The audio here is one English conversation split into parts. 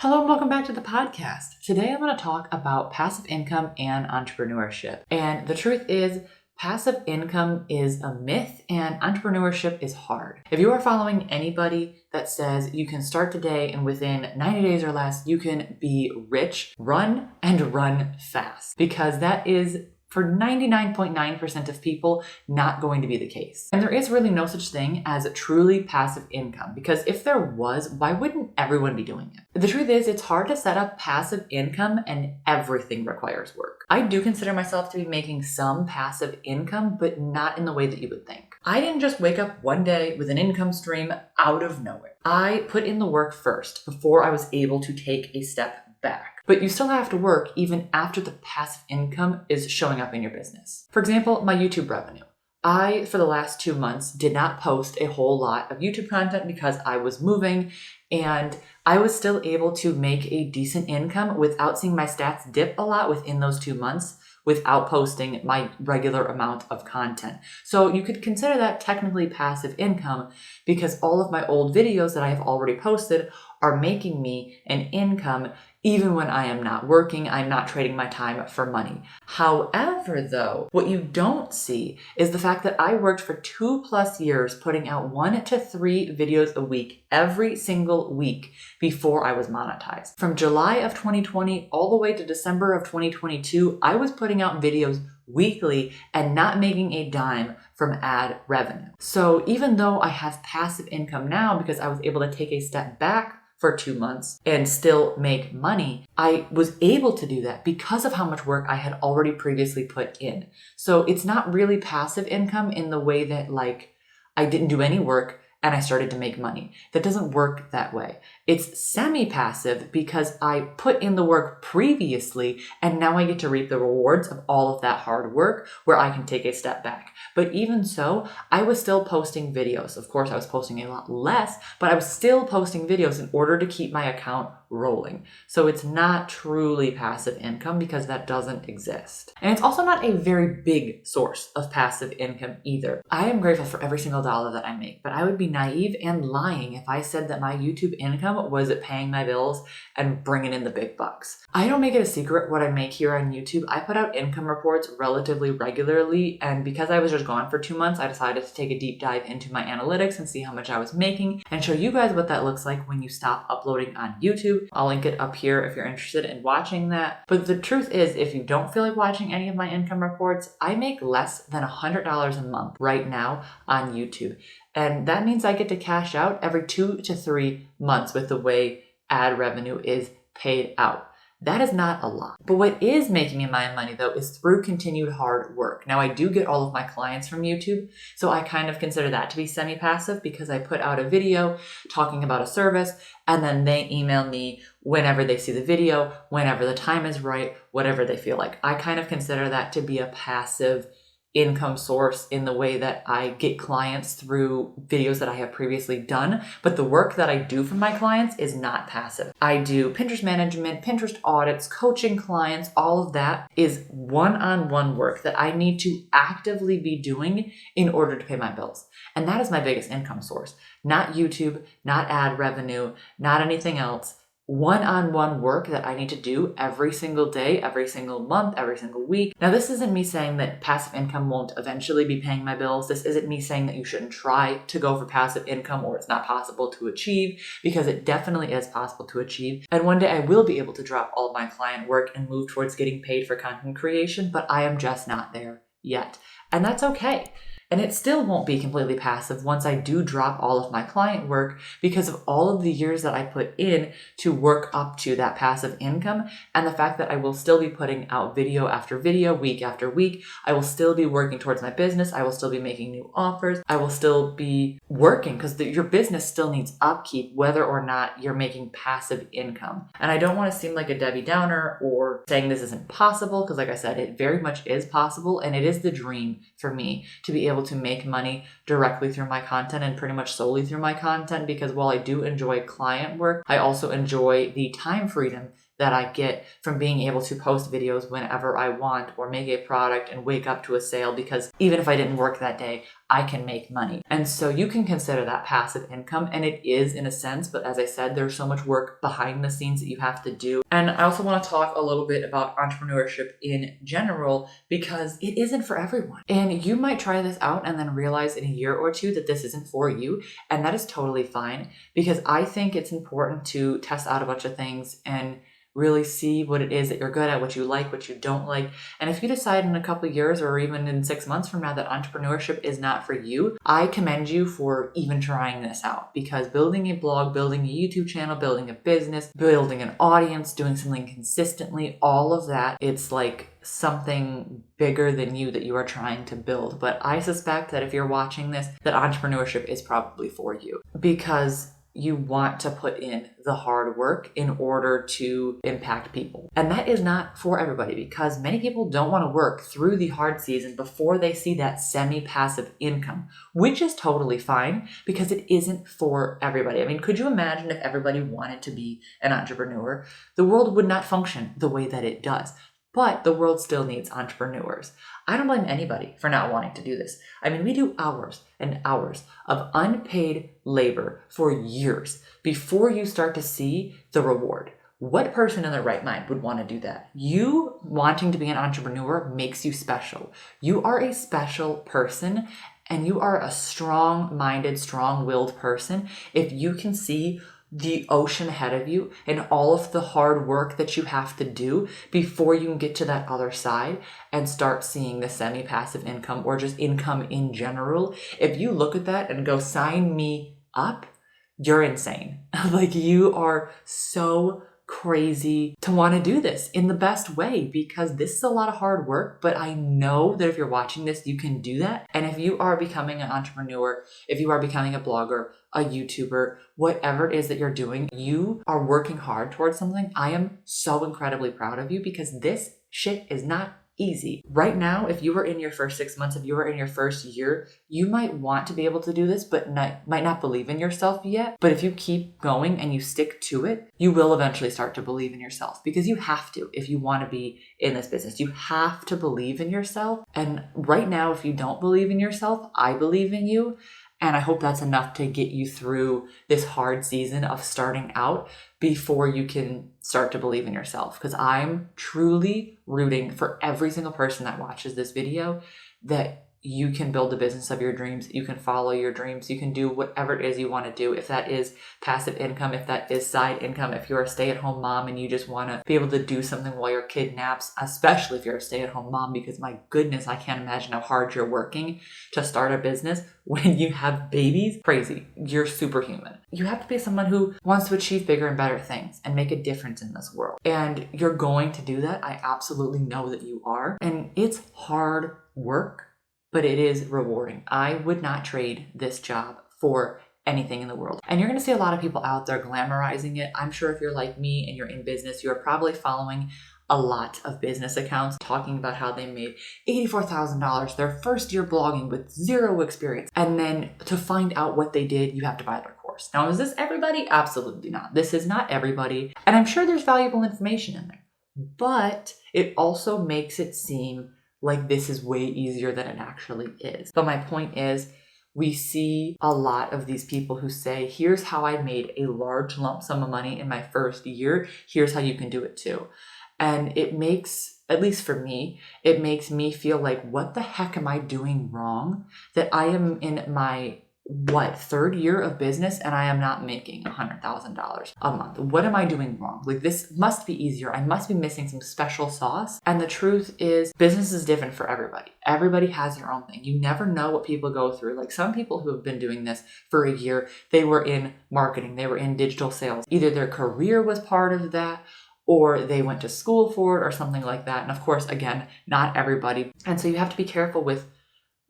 Hello and welcome back to the podcast. Today I'm going to talk about passive income and entrepreneurship. And the truth is, passive income is a myth and entrepreneurship is hard. If you are following anybody that says you can start today and within 90 days or less, you can be rich, run and run fast, because that is for 99.9% of people, not going to be the case. And there is really no such thing as truly passive income, because if there was, why wouldn't everyone be doing it? The truth is, it's hard to set up passive income and everything requires work. I do consider myself to be making some passive income, but not in the way that you would think. I didn't just wake up one day with an income stream out of nowhere. I put in the work first before I was able to take a step back. But you still have to work even after the passive income is showing up in your business. For example, my YouTube revenue. I, for the last 2 months, did not post a whole lot of YouTube content because I was moving, and I was still able to make a decent income without seeing my stats dip a lot within those 2 months without posting my regular amount of content. So you could consider that technically passive income, because all of my old videos that I have already posted are making me an income even when I am not working. I'm not trading my time for money. However, though, what you don't see is the fact that I worked for 2+ years putting out 1 to 3 videos a week every single week before I was monetized. From July of 2020 all the way to December of 2022, I was putting out videos weekly and not making a dime from ad revenue. So even though I have passive income now because I was able to take a step back for 2 months and still make money, I was able to do that because of how much work I had already previously put in. So it's not really passive income in the way that I didn't do any work and I started to make money. That doesn't work that way. It's semi-passive because I put in the work previously and now I get to reap the rewards of all of that hard work where I can take a step back. But even so, I was still posting videos. Of course, I was posting a lot less, but I was still posting videos in order to keep my account rolling. So it's not truly passive income because that doesn't exist. And it's also not a very big source of passive income either. I am grateful for every single dollar that I make, but I would be naive and lying if I said that my YouTube income was paying my bills and bringing in the big bucks. I don't make it a secret what I make here on YouTube. I put out income reports relatively regularly, and because I was just gone for 2 months, I decided to take a deep dive into my analytics and see how much I was making and show you guys what that looks like when you stop uploading on YouTube. I'll link it up here if you're interested in watching that. But the truth is, if you don't feel like watching any of my income reports, I make less than $100 a month right now on YouTube. And that means I get to cash out every 2 to 3 months with the way ad revenue is paid out. That is not a lot. But what is making me my money, though, is through continued hard work. Now, I do get all of my clients from YouTube, so I kind of consider that to be semi-passive because I put out a video talking about a service, and then they email me whenever they see the video, whenever the time is right, whatever they feel like. I kind of consider that to be a passive income source in the way that I get clients through videos that I have previously done, but the work that I do for my clients is not passive. I do Pinterest management, Pinterest audits, coaching clients, all of that is one-on-one work that I need to actively be doing in order to pay my bills. And that is my biggest income source. Not YouTube, not ad revenue, not anything else. One-on-one work that I need to do every single day, every single month, every single week. Now, this isn't me saying that passive income won't eventually be paying my bills. This isn't me saying that you shouldn't try to go for passive income or it's not possible to achieve, because it definitely is possible to achieve. And one day I will be able to drop all of my client work and move towards getting paid for content creation, but I am just not there yet. And that's okay. And it still won't be completely passive once I do drop all of my client work, because of all of the years that I put in to work up to that passive income, and the fact that I will still be putting out video after video, week after week. I will still be working towards my business. I will still be making new offers. I will still be working because your business still needs upkeep, whether or not you're making passive income. And I don't want to seem like a Debbie Downer or saying this isn't possible, because like I said, it very much is possible, and it is the dream for me to be able to make money directly through my content and pretty much solely through my content, because while I do enjoy client work, I also enjoy the time freedom that I get from being able to post videos whenever I want or make a product and wake up to a sale, because even if I didn't work that day, I can make money. And so you can consider that passive income, and it is in a sense, but as I said, there's so much work behind the scenes that you have to do. And I also want to talk a little bit about entrepreneurship in general, because it isn't for everyone. And you might try this out and then realize in a year or two that this isn't for you, and that is totally fine, because I think it's important to test out a bunch of things and really see what it is that you're good at, what you like, what you don't like. And if you decide in a couple of years or even in 6 months from now that entrepreneurship is not for you, I commend you for even trying this out, because building a blog, building a YouTube channel, building a business, building an audience, doing something consistently, all of that, it's like something bigger than you that you are trying to build. But I suspect that if you're watching this, that entrepreneurship is probably for you, because you want to put in the hard work in order to impact people. And that is not for everybody, because many people don't want to work through the hard season before they see that semi-passive income, which is totally fine, because it isn't for everybody. I mean, could you imagine if everybody wanted to be an entrepreneur? The world would not function the way that it does. But the world still needs entrepreneurs. I don't blame anybody for not wanting to do this. I mean, we do hours and hours of unpaid labor for years before you start to see the reward. What person in their right mind would want to do that? You wanting to be an entrepreneur makes you special. You are a special person, and you are a strong-minded, strong-willed person if you can see the ocean ahead of you and all of the hard work that you have to do before you can get to that other side and start seeing the semi-passive income or just income in general. If you look at that and go, sign me up, you're insane. Like, you are so crazy to want to do this in the best way, because this is a lot of hard work, but I know that if you're watching this, you can do that. And if you are becoming an entrepreneur, if you are becoming a blogger, a YouTuber, whatever it is that you're doing, you are working hard towards something. I am so incredibly proud of you, because this shit is not easy. Right now, if you were in your first 6 months, if you were in your first year, you might want to be able to do this, but might not believe in yourself yet. But if you keep going and you stick to it, you will eventually start to believe in yourself, because you have to. If you want to be in this business, you have to believe in yourself. And right now, if you don't believe in yourself, I believe in you. And I hope that's enough to get you through this hard season of starting out before you can start to believe in yourself. Because I'm truly rooting for every single person that watches this video that you can build the business of your dreams. You can follow your dreams. You can do whatever it is you want to do. If that is passive income, if that is side income, if you're a stay-at-home mom and you just want to be able to do something while your kid naps, especially if you're a stay-at-home mom, because my goodness, I can't imagine how hard you're working to start a business when you have babies. Crazy. You're superhuman. You have to be someone who wants to achieve bigger and better things and make a difference in this world. And you're going to do that. I absolutely know that you are. And it's hard work, but it is rewarding. I would not trade this job for anything in the world. And you're going to see a lot of people out there glamorizing it. I'm sure if you're like me and you're in business, you're probably following a lot of business accounts talking about how they made $84,000 their first year blogging with zero experience. And then to find out what they did, you have to buy their course. Now, is this everybody? Absolutely not. This is not everybody. And I'm sure there's valuable information in there, but it also makes it seem like this is way easier than it actually is. But my point is, we see a lot of these people who say, here's how I made a large lump sum of money in my first year. Here's how you can do it too. And it makes, at least for me, it makes me feel like, what the heck am I doing wrong that I am in my third year of business and I am not making $100,000 a month? What am I doing wrong? Like, this must be easier. I must be missing some special sauce. And the truth is, business is different for everybody. Everybody has their own thing. You never know what people go through. Like, some people who have been doing this for a year, they were in marketing, they were in digital sales. Either their career was part of that, or they went to school for it or something like that. And of course, again, not everybody. And so you have to be careful with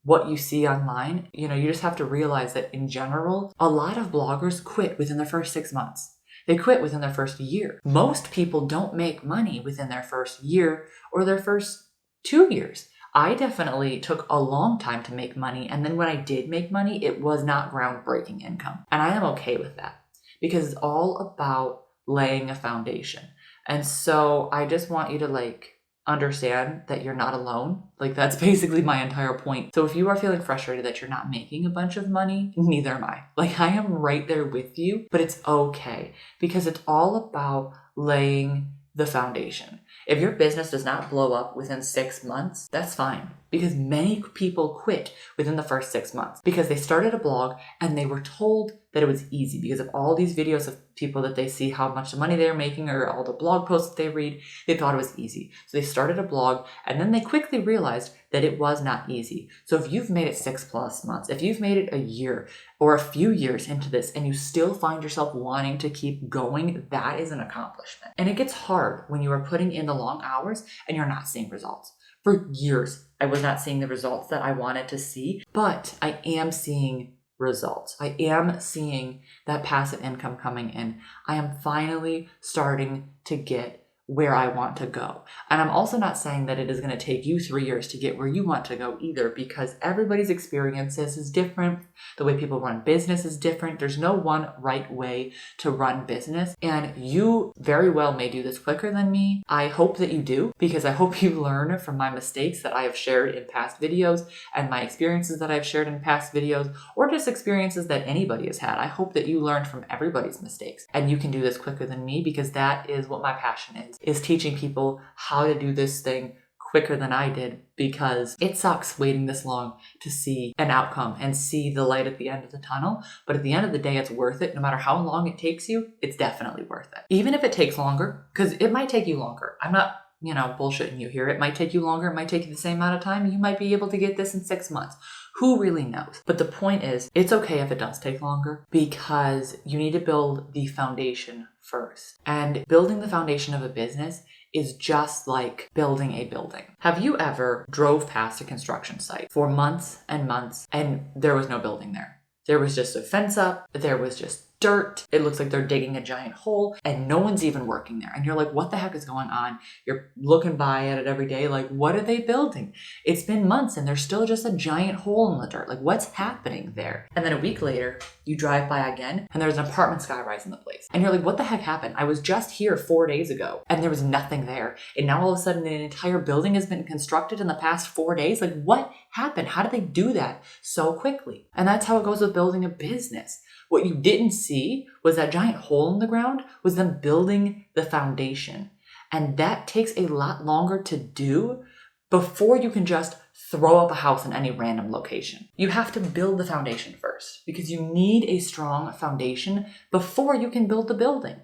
what you see online. You know, you just have to realize that in general, a lot of bloggers quit within their first 6 months. They quit within their first year. Most people don't make money within their first year or their first 2 years. I definitely took a long time to make money. And then when I did make money, it was not groundbreaking income. And I am okay with that, because it's all about laying a foundation. And so I just want you to understand that you're not alone. That's basically my entire point. So if you are feeling frustrated that you're not making a bunch of money, neither am I. I am right there with you, but it's okay because it's all about laying the foundation. If your business does not blow up within 6 months, that's fine, because many people quit within the first 6 months because they started a blog and they were told that it was easy because of all these videos of people that they see how much money they're making or all the blog posts that they read. They thought it was easy. So they started a blog and then they quickly realized that it was not easy. So if you've made it 6+ months, if you've made it a year or a few years into this and you still find yourself wanting to keep going, that is an accomplishment. And it gets hard when you are putting in the long hours and you're not seeing results. For years, I was not seeing the results that I wanted to see, but I am seeing results. I am seeing that passive income coming in. I am finally starting to get where I want to go. And I'm also not saying that it is going to take you 3 years to get where you want to go either, because everybody's experiences is different. The way people run business is different. There's no one right way to run business. And you very well may do this quicker than me. I hope that you do, because I hope you learn from my mistakes that I have shared in past videos and my experiences that I've shared in past videos, or just experiences that anybody has had. I hope that you learned from everybody's mistakes and you can do this quicker than me, because that is what my passion is teaching people how to do this thing quicker than I did, because it sucks waiting this long to see an outcome and see the light at the end of the tunnel. But at the end of the day, it's worth it. No matter how long it takes you, it's definitely worth it. Even if it takes longer, because it might take you longer. I'm not, bullshitting you here. It might take you longer. It might take you the same amount of time. You might be able to get this in 6 months. Who really knows? But the point is, it's okay if it does take longer, because you need to build the foundation first. And building the foundation of a business is just like building a building. Have you ever drove past a construction site for months and months and there was no building there? There was just a fence up. There was just dirt. It looks like they're digging a giant hole and no one's even working there. And you're like, what the heck is going on? You're looking by at it every day. What are they building? It's been months and there's still just a giant hole in the dirt. What's happening there? And then a week later, you drive by again and there's an apartment skyrise in the place. And you're like, what the heck happened? I was just here 4 days ago and there was nothing there. And now all of a sudden an entire building has been constructed in the past 4 days. What happened? How did they do that so quickly? And that's how it goes with building a business. What you didn't see was that giant hole in the ground was them building the foundation. And that takes a lot longer to do before you can just throw up a house in any random location. You have to build the foundation first, because you need a strong foundation before you can build the building.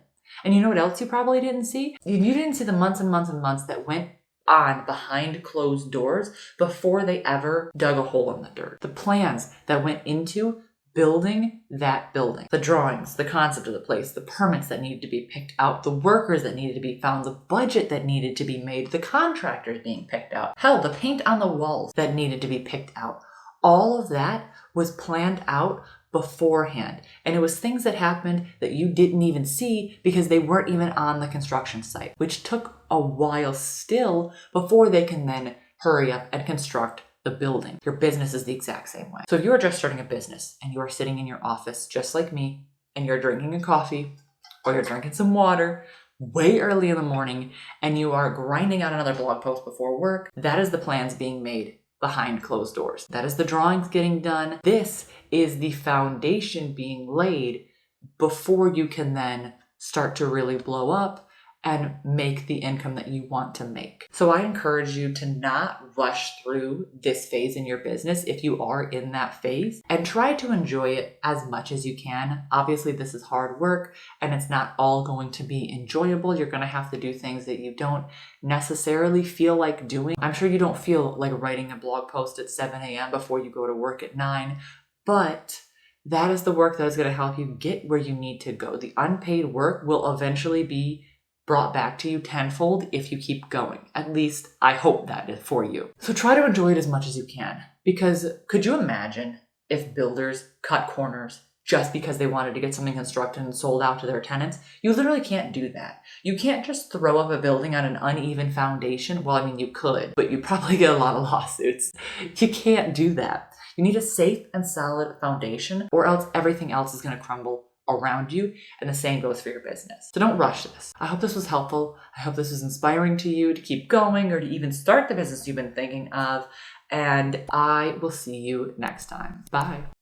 And you know what else you probably didn't see? You didn't see the months and months and months that went on behind closed doors before they ever dug a hole in the dirt. The plans that went into building that building, the drawings, the concept of the place, the permits that needed to be picked out, the workers that needed to be found, the budget that needed to be made, the contractors being picked out, hell, the paint on the walls that needed to be picked out. All of that was planned out beforehand. And it was things that happened that you didn't even see because they weren't even on the construction site, which took a while still before they can then hurry up and construct the building. Your business is the exact same way. So if you are just starting a business and you are sitting in your office just like me and you're drinking a coffee or you're drinking some water way early in the morning and you are grinding out another blog post before work, that is the plans being made behind closed doors. That is the drawings getting done. This is the foundation being laid before you can then start to really blow up and make the income that you want to make. So I encourage you to not rush through this phase in your business if you are in that phase, and try to enjoy it as much as you can. Obviously, this is hard work and it's not all going to be enjoyable. You're going to have to do things that you don't necessarily feel like doing. I'm sure you don't feel like writing a blog post at 7 a.m. before you go to work at 9, but that is the work that is going to help you get where you need to go. The unpaid work will eventually be brought back to you tenfold if you keep going. At least I hope that is for you. So try to enjoy it as much as you can, because could you imagine if builders cut corners just because they wanted to get something constructed and sold out to their tenants? You literally can't do that. You can't just throw up a building on an uneven foundation. Well, I mean, you could, but you'd probably get a lot of lawsuits. You can't do that. You need a safe and solid foundation, or else everything else is going to crumble around you, and the same goes for your business. So don't rush this. I hope this was helpful. I hope this was inspiring to you to keep going or to even start the business you've been thinking of, and I will see you next time. Bye.